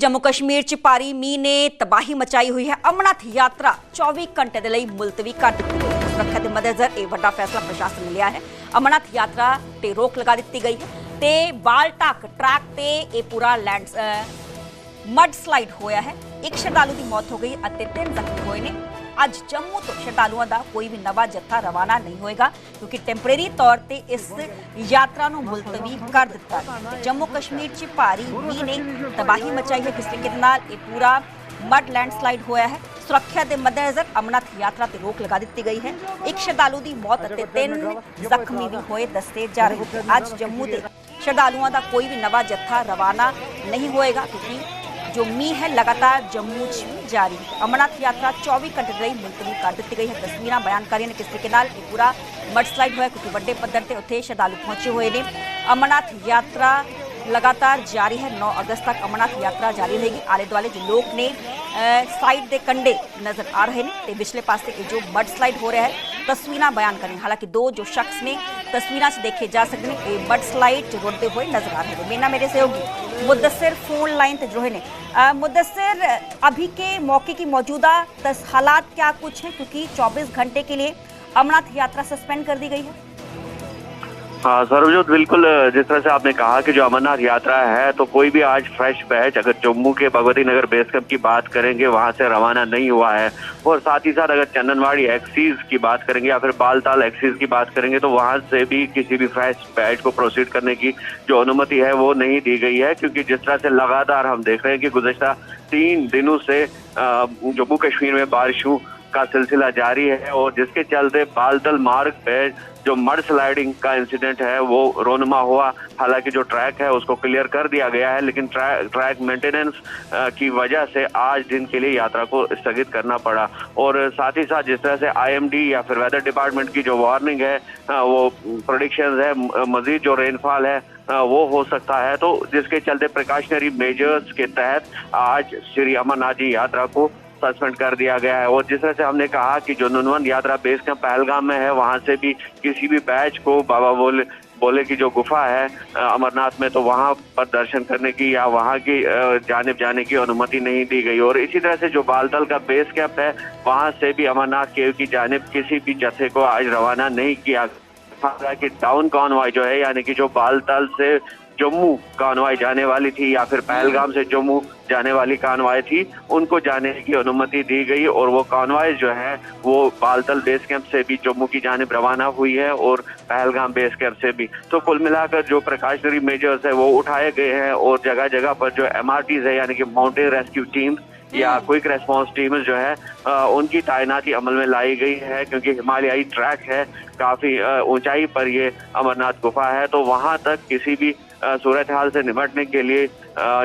जम्मू कश्मीर च भारी मींह ने तबाही मचाई हुई है। अमरनाथ यात्रा 24 घंटे के लिए मुलतवी कर दी गई है। सुरक्षा के मद्देनजर एक बड़ा फैसला प्रशासन ने लिया है। अमरनाथ यात्रा ते रोक लगा दी गई है ते बालटाक ट्रैक ते ये पूरा मड स्लाइड होया है। एक श्रद्धालु की मौत हो गई और 3 जख्मी हुए ने। अज जम्मू तो श्रद्धालुओं का कोई भी नवा जत्था रवाना नहीं होएगा क्योंकि टैंपरेरी तौर पर इस यात्रा को मुलतवी कर दिता है। जम्मू कश्मीर च भारी मींह ने तबाही मचाई है। किस तरीके नाल ये पूरा मड लैंडस्लाइड होया है। सुरक्षा के मद्देनजर अमरनाथ यात्रा ते रोक लगा दी गई है। एक श्रद्धालु की मौत और 3 जख्मी भी होए दस्से जा रहे हैं। अज जम्मू के श्रद्धालुओं का कोई भी नवा जत्था रवाना नहीं होएगा क्योंकि जो मींह है लगातार जम्मू च जारी है। अमरनाथ यात्रा 24 घंटे के लिए मुलतवी कर दी गई है। तस्वीर बयान कर रही ने किस तरीके नाल पूरा मड स्लाइड होया क्योंकि बड़े पद्धर से उत्थे श्रद्धालु पहुंचे हुए हैं। अमरनाथ यात्रा लगातार जारी है। 9 अगस्त तक अमरनाथ यात्रा जारी रहेगी। आले दुआले जो लोग ने साइड के कंडे नजर आ रहे हैं तो पिछले पासे जो मड स्लाइड हो रहा है तस्वीर बयान करें। हालांकि 2 जो शख्स ने तस्वीर देखे जा सकते हैं ये मड स्लाइड रुड़ते हुए नजर आ रहे हैं। मेना मेरे सहयोगी मुद्दसर फोन लाइन ते जुड़े हैं। मुद्दसर, अभी के मौके की मौजूदा हालात क्या कुछ हैं क्योंकि 24 घंटे के लिए अमरनाथ यात्रा सस्पेंड कर दी गई है। हाँ सर्वजोत, बिल्कुल जिस तरह से आपने कहा कि जो अमरनाथ यात्रा है तो कोई भी आज फ्रेश बैच अगर जम्मू के भगवती नगर बेस कैंप की बात करेंगे वहां से रवाना नहीं हुआ है। और साथ ही साथ अगर चंदनवाड़ी एक्सीज की बात करेंगे या फिर बालताल एक्सीज की बात करेंगे तो वहां से भी किसी भी फ्रेश बैच को प्रोसीड करने की जो अनुमति है वो नहीं दी गई है क्योंकि जिस तरह से लगातार हम देख रहे हैं कि गुज़श्ता 3 दिनों से जम्मू कश्मीर में बारिशों का सिलसिला जारी है और जिसके चलते बालतल मार्ग पे जो मड स्लाइडिंग का इंसिडेंट है वो रोनमा हुआ। हालांकि जो ट्रैक है उसको क्लियर कर दिया गया है लेकिन ट्रैक मेंटेनेंस की वजह से आज दिन के लिए यात्रा को स्थगित करना पड़ा। और साथ ही साथ जिस तरह से IMD या फिर वेदर डिपार्टमेंट की जो वार्निंग है वो प्रेडिक्शंस है मजीद जो रेनफॉल है वो हो सकता है तो जिसके चलते प्रिकॉशनरी मेजर्स के तहत आज श्री अमरनाथ जी यात्रा को सस्पेंड कर दिया गया है। और जिस तरह से हमने कहा कि जो नुनवन यात्रा बेस कैंप पहलगाम में है वहां से भी किसी भी बैच को बाबा बोले की जो गुफा है अमरनाथ में तो वहां पर दर्शन करने की या वहां की जानिब जाने की अनुमति नहीं दी गई। और इसी तरह से जो बालतल का बेस कैंप है वहां से भी अमरनाथ केव की जानिब किसी भी जत्थे को आज रवाना नहीं किया। हालांकि डाउन कॉन्वॉय जो है यानी कि जो बालतल से जम्मू कॉन्वॉय जाने वाली थी या फिर पहलगाम से जम्मू जाने वाली कॉन्वॉय थी उनको जाने की अनुमति दी गई और वो कॉन्वॉय जो है वो बालतल बेस कैंप से भी जम्मू की जानिब रवाना हुई है और पहलगाम बेस कैंप से भी। तो कुल मिलाकर जो प्रिकॉशनरी मेजर्स है वो उठाए गए हैं और जगह जगह पर जो MRTs है यानी कि माउंटेन रेस्क्यू टीम्स या क्विक रेस्पॉन्स टीम जो है उनकी तैनाती अमल में लाई गई है क्योंकि हिमालयाई ट्रैक है, काफी ऊंचाई पर ये अमरनाथ गुफा है तो वहां तक किसी भी सूरत हाल से निपटने के लिए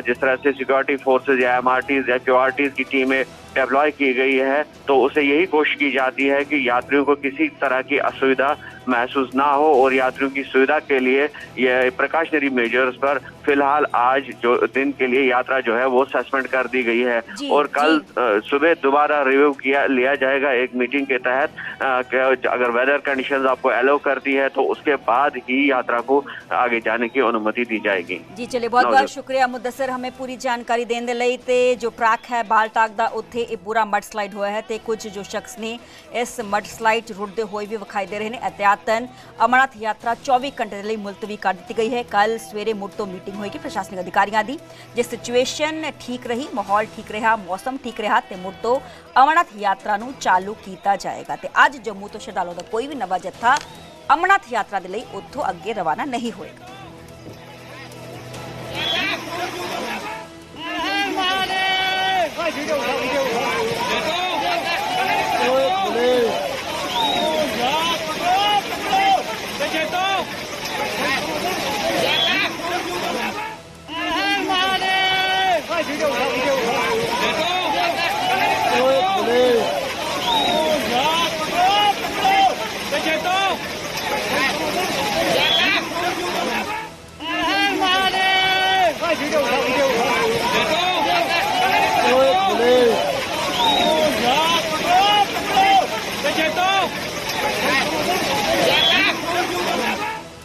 जिस तरह से सिक्योरिटी फोर्सेज या MRTs या QRTs की टीमें डेप्लॉय की गई है तो उसे यही कोशिश की जाती है कि यात्रियों को किसी तरह की असुविधा महसूस ना हो और यात्रियों की सुविधा के लिए ये प्रिकॉशनरी मेजर्स पर फिलहाल आज जो दिन के लिए यात्रा जो है वो सस्पेंड कर दी गई है। और कल सुबह दोबारा रिव्यू लिया जाएगा एक मीटिंग के तहत अगर वेदर कंडीशंस आपको अलाउ करती है तो उसके बाद ही यात्रा को आगे जाने की अनुमति दी जाएगी। जी चलिए, बहुत बहुत शुक्रिया मुद्दसर हमें पूरी जानकारी देने दे लई। ते जो ट्रैक है बालटाक दा उत्थे ये पूरा मड स्लाइड होया है ते कुछ जो शख्स ने इस मड स्लाइड रुड़ते हुए भी विखाई दे रहे हैं। एहतियातन अमरनाथ यात्रा 24 घंटे के लिए मुलतवी कर दी गई है। कल सवेरे मुड़ तो मीटिंग होगी प्रशासनिक अधिकारियों की जे सिचुएशन ठीक रही, माहौल ठीक रहा, मौसम ठीक रहा तो मुड़ तो अमरनाथ यात्रा नूं चालू किया जाएगा। तो अज जम्मू तो श्रद्धालुओं का कोई भी नवा जत्था अमरनाथ यात्रा के लिए उत्थों अगे रवाना नहीं होएगा।